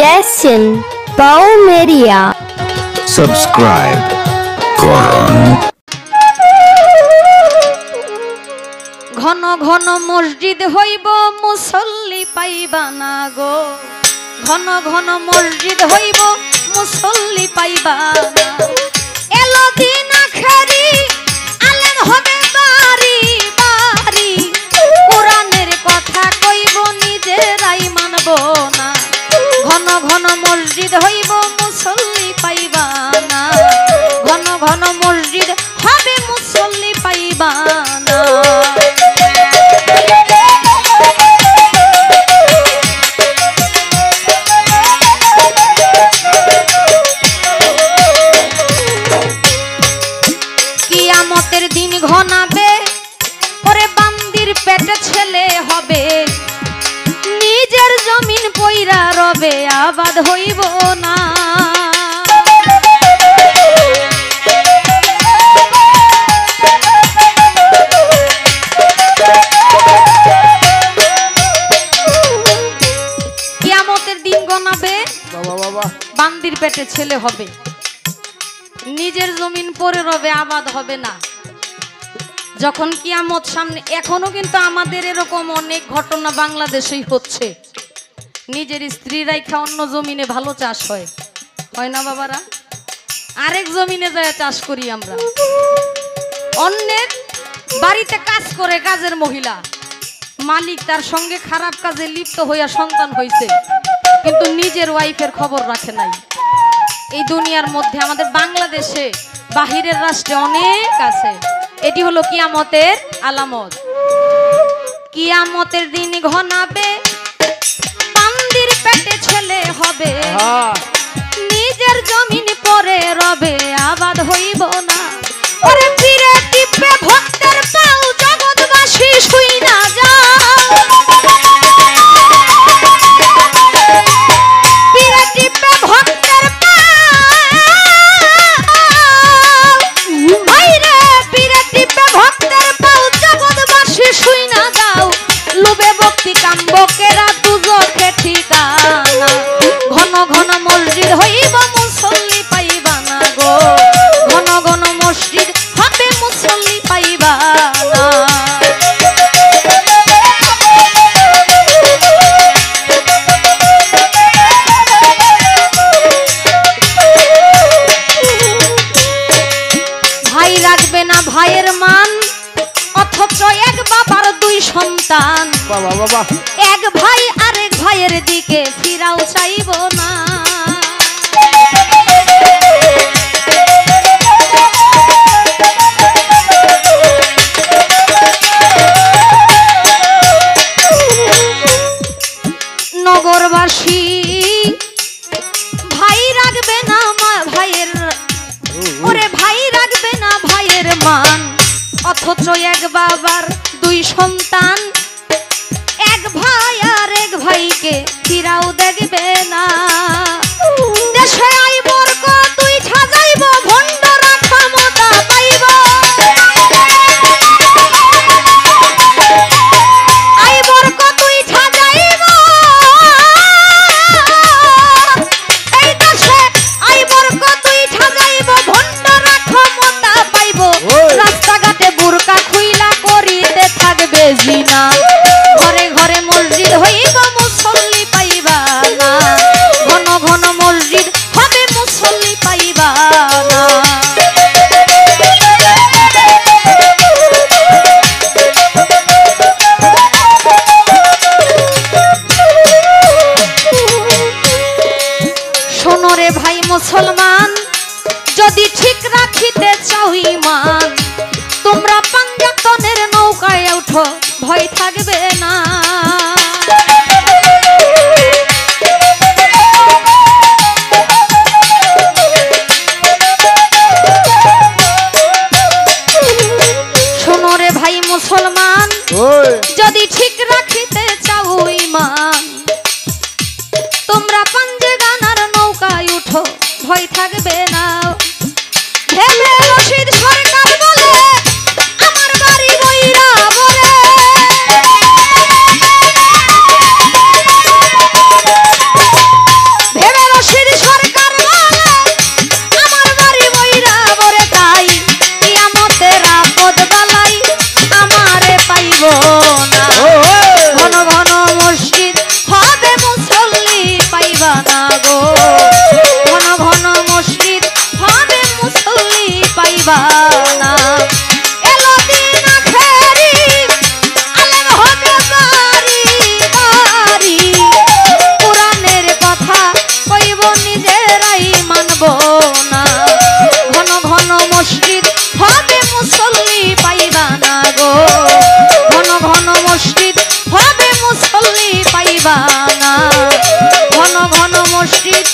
Yasin Baumeria. Subscribe করুন। ঘন ঘন মসজিদ হইব মুসল্লি পাইবা না গো, ঘন ঘন মসজিদ হইব মুসল্লি পাইবা না। এলো দিন আখেরি আলেম হবে বাড়ি বাড়ি, কোরআনের কথা কইব নিজেরাই মানব না। ঘন ঘন মসজিদ হইব মুসল্লি পাইবা না, ঘন ঘন মসজিদ হবে মুসল্লি পাইবা না। কিয়ামতের দিন ঘনাবে, ওরে বান্দির পেটে ছেলে হবে, নিজের জমিন পইরা রবে আবাদ হইব না। কিয়ামতের দিন গনাবে, বান্দির পেটে ছেলে হবে, নিজের জমিন পড়ে রবে আবাদ হবে না। যখন কিয়ামত সামনে, এখনো কিন্তু আমাদের এরকম অনেক ঘটনা বাংলাদেশেই হচ্ছে। নিজের স্ত্রী রাইখা অন্য জমিনে ভালো চাষ হয়, হয় না বাবারা? আরেক জমিনে যায় চাষ করি আমরা। অন্যের বাড়িতে কাজ করে কাজের মহিলা, মালিক তার সঙ্গে খারাপ কাজে লিপ্ত হইয়া সন্তান হইছে, কিন্তু নিজের ওয়াইফের খবর রাখে নাই। এই দুনিয়ার মধ্যে আমাদের বাংলাদেশে, বাহিরের রাষ্ট্রে অনেক আছে। এটি হলো কিয়ামতের আলামত। কিয়ামতের দিন ঘনাবে, বান্দির পেটে ছেলে হবে, নিজের জমিন পরে রবে আবাদ হইব না। ওরে ফিরে টিপে ভক্তের পাও, জগৎবাসী শুই না যাও। ফিরে টিপে ভক্তের কাম্বকেরা দুজকে ঠিকানা। ঘন ঘন মসজিদ হইব মুসল্লি পাইবা না গো, ঘন ঘন মসজিদ হবে মুসল্লি পাইবা না। ভাই রাখবে না ভাইয়ের মান, অথচ এক বাবার দুই সন্তান। এক ভাই আরেক ভাইয়ের দিকে ফিরাও চাইব না। নগরবাসী ভাই রাখবে না ভাইয়ের, ওরে ভাই রাখবে না ভাইয়ের মান, অথচ এক বাবার দুই সন্তান। এক ভাই আর এক ভাইকে ফিরাও দেখবে না। দেশে আইবর তুই সাজাইব, ভণ্ডরা ক্ষমতা পাইব। আইবর তুই সাজাইব, এই দেশে আইবর তুই সাজাইব, ভণ্ডরা ক্ষমতা পাইব। রাস্তাঘাটে বুরকা খুইলা করিতে থাকবে জিনা, ঘরে ঘরে মসজিদ হইব মুসল্লি পাইবা না, ঘন ঘন মসজিদ হবে মুসল্লি পাইবা না। শোনো রে ভাই মুসলমান, যদি ঠিক রাখিতে চাও ঈমান, তোমরা পাঞ্জাতনের নৌকায় উঠো, ভয় থাকবে না। শোনো রে ভাই মুসলমান, যদি ঠিক রাখিতে চাও ঈমান, তোমরা পাঞ্জাগানার নৌকায় উঠো, ভয় থাকবে না। ভেবে রশিদ সরকার বলে, আমার বাড়ি বইরা বলে, অলি পাইবা না ঘন ঘন মসজিদ